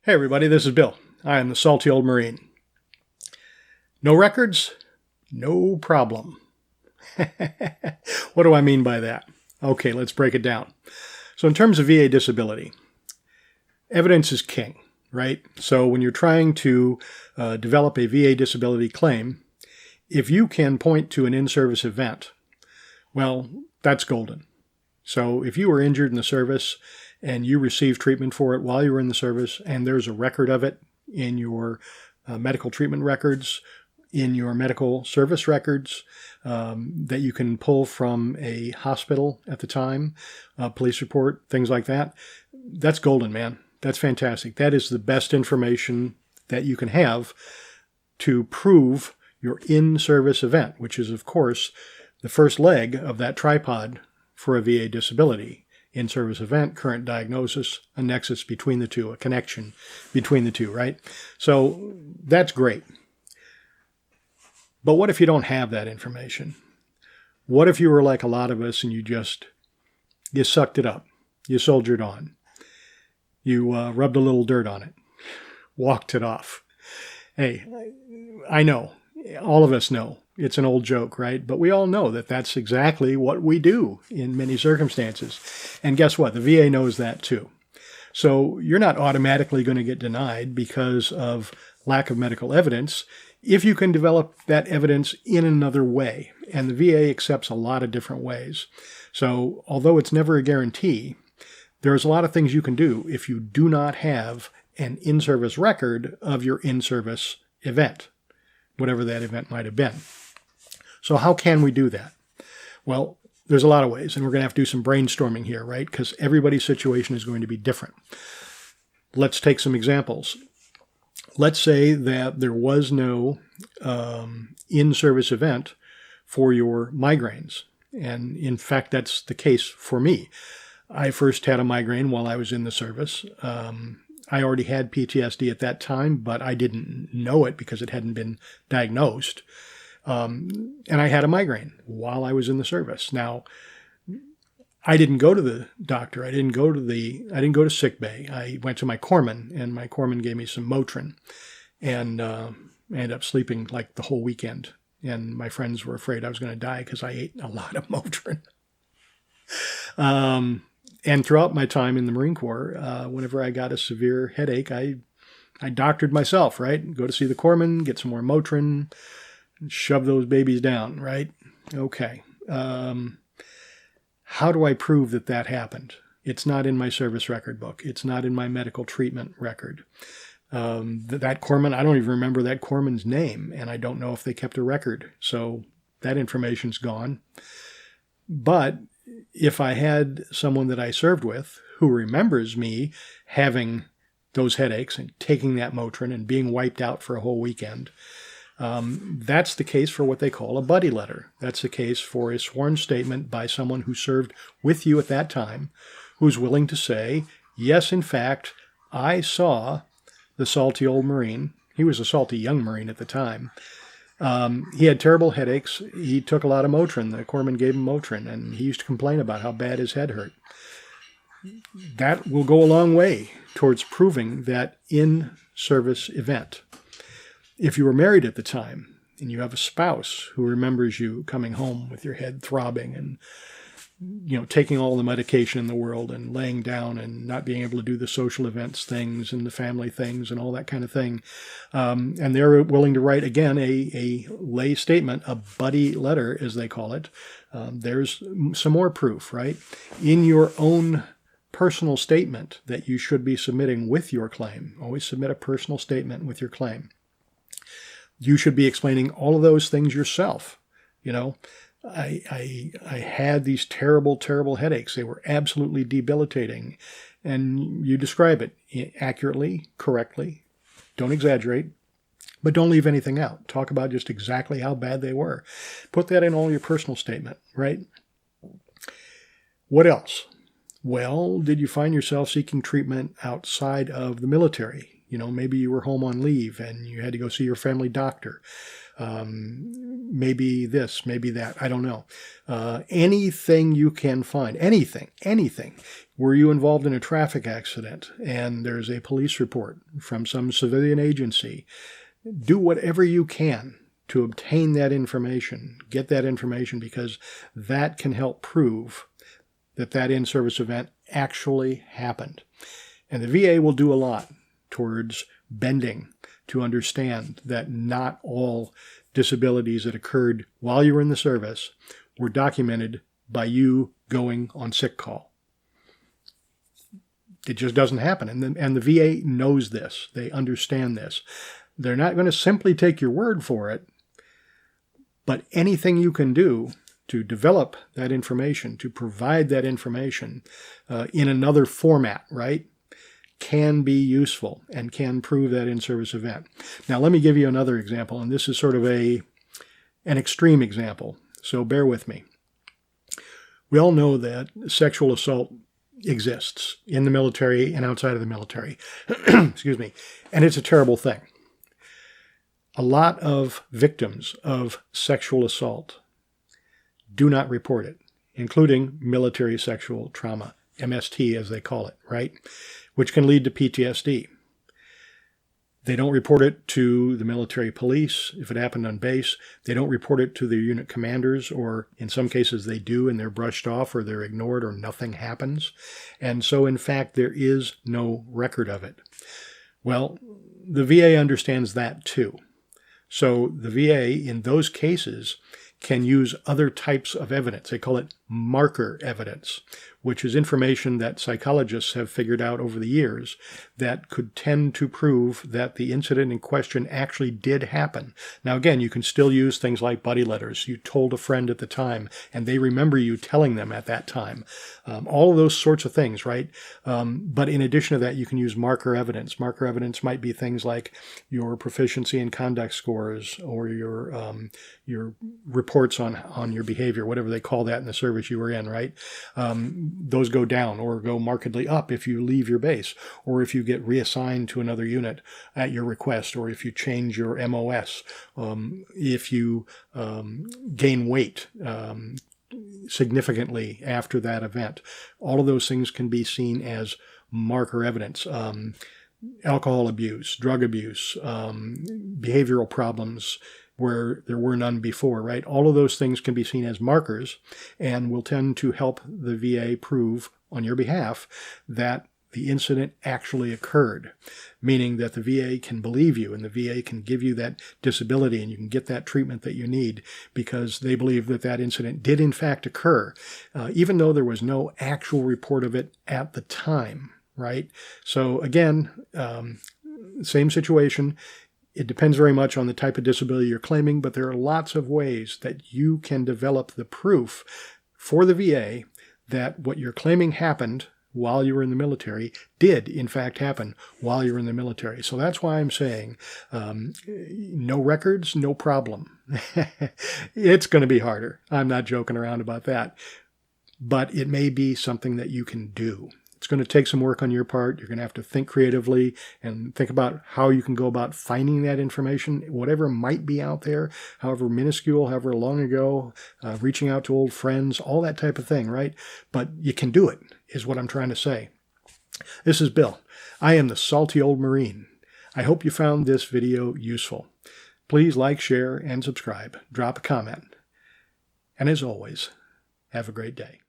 Hey everybody, this is Bill. I am the salty old Marine. No records? No problem. What do I mean by that? Okay, let's break it down. So in terms of VA disability, evidence is king, right? So when you're trying to develop a VA disability claim, if you can point to an in-service event, well, that's golden. So if you were injured in the service and you received treatment for it while you were in the service, and there's a record of it in your medical treatment records, in your medical service records that you can pull from a hospital at the time, a police report, things like that, that's golden, man. That's fantastic. That is the best information that you can have to prove your in-service event, which is, of course, the first leg of that tripod for a VA disability. In-service event, current diagnosis, a nexus between the two, a connection between the two, right? So that's great. But what if you don't have that information? What if you were like a lot of us and you sucked it up, you soldiered on, you rubbed a little dirt on it, walked it off? Hey, I know, all of us know, it's an old joke, right? But we all know that that's exactly what we do in many circumstances. And guess what? The VA knows that too. So you're not automatically going to get denied because of lack of medical evidence if you can develop that evidence in another way. And the VA accepts a lot of different ways. So although it's never a guarantee, there's a lot of things you can do if you do not have an in-service record of your in-service event, whatever that event might have been. So how can we do that? Well, there's a lot of ways, and we're going to have to do some brainstorming here, right? Because everybody's situation is going to be different. Let's take some examples. Let's say that there was no in-service event for your migraines. And in fact, that's the case for me. I first had a migraine while I was in the service. I already had PTSD at that time, but I didn't know it because it hadn't been diagnosed. And I had a migraine while I was in the service. Now, I didn't go to the doctor. I didn't go to sick bay. I went to my corpsman, and my corpsman gave me some Motrin, and I ended up sleeping like the whole weekend. And my friends were afraid I was going to die because I ate a lot of Motrin. And throughout my time in the Marine Corps, whenever I got a severe headache, I doctored myself, right? Go to see the corpsman, get some more Motrin, shove those babies down, right? Okay. How do I prove that that happened? It's not in my service record book. It's not in my medical treatment record. That corpsman, I don't even remember that corpsman's name, and I don't know if they kept a record. So that information's gone. But if I had someone that I served with who remembers me having those headaches and taking that Motrin and being wiped out for a whole weekend, that's the case for what they call a buddy letter. That's the case for a sworn statement by someone who served with you at that time, who's willing to say, yes, in fact, I saw the salty old Marine. He was a salty young Marine at the time. He had terrible headaches. He took a lot of Motrin. The corpsman gave him Motrin, and he used to complain about how bad his head hurt. That will go a long way towards proving that in-service event. If you were married at the time and you have a spouse who remembers you coming home with your head throbbing and, taking all the medication in the world and laying down and not being able to do the social events things and the family things and all that kind of thing, and they're willing to write, again, a lay statement, a buddy letter, as they call it, there's some more proof, right? In your own personal statement that you should be submitting with your claim. Always submit a personal statement with your claim. You should be explaining all of those things yourself. I had these terrible, terrible headaches. They were absolutely debilitating. And you describe it accurately, correctly. Don't exaggerate, but don't leave anything out. Talk about just exactly how bad they were. Put that in all your personal statement, right? What else? Well, did you find yourself seeking treatment outside of the military? Maybe you were home on leave and you had to go see your family doctor. Maybe this, maybe that, I don't know. Anything you can find, anything. Were you involved in a traffic accident and there's a police report from some civilian agency? Do whatever you can to obtain that information, get that information, because that can help prove that that in-service event actually happened. And the VA will do a lot towards bending to understand that not all disabilities that occurred while you were in the service were documented by you going on sick call. It just doesn't happen. And the VA knows this. They understand this. They're not going to simply take your word for it, but anything you can do to develop that information, to provide that information in another format, right, can be useful and can prove that in-service event. Now, let me give you another example, and this is sort of an extreme example, so bear with me. We all know that sexual assault exists in the military and outside of the military. Excuse me. And it's a terrible thing. A lot of victims of sexual assault do not report it, including military sexual trauma, MST as they call it, right? Which can lead to PTSD. They don't report it to the military police if it happened on base. They don't report it to their unit commanders, or in some cases they do and they're brushed off or they're ignored or nothing happens. And so, in fact, there is no record of it. Well, the VA understands that too. So the VA, in those cases, can use other types of evidence. They call it marker evidence, which is information that psychologists have figured out over the years that could tend to prove that the incident in question actually did happen. Now, again, you can still use things like buddy letters. You told a friend at the time, and they remember you telling them at that time. All of those sorts of things, right? But in addition to that, you can use marker evidence. Marker evidence might be things like your proficiency and conduct scores, or your reports on your behavior, whatever they call that in the service you were in, right? Those go down or go markedly up if you leave your base, or if you get reassigned to another unit at your request, or if you change your MOS, if you gain weight significantly after that event. All of those things can be seen as marker evidence. Alcohol abuse, drug abuse, behavioral problems where there were none before, right? All of those things can be seen as markers and will tend to help the VA prove on your behalf that the incident actually occurred, meaning that the VA can believe you and the VA can give you that disability and you can get that treatment that you need because they believe that that incident did in fact occur, even though there was no actual report of it at the time, right? So again, same situation. It depends very much on the type of disability you're claiming, but there are lots of ways that you can develop the proof for the VA that what you're claiming happened while you were in the military did, in fact, happen while you were in the military. So that's why I'm saying no records, no problem. It's going to be harder. I'm not joking around about that. But it may be something that you can do. It's going to take some work on your part. You're going to have to think creatively and think about how you can go about finding that information, whatever might be out there, however minuscule, however long ago, reaching out to old friends, all that type of thing, right? But you can do it, is what I'm trying to say. This is Bill. I am the Salty Old Marine. I hope you found this video useful. Please like, share, and subscribe. Drop a comment. And as always, have a great day.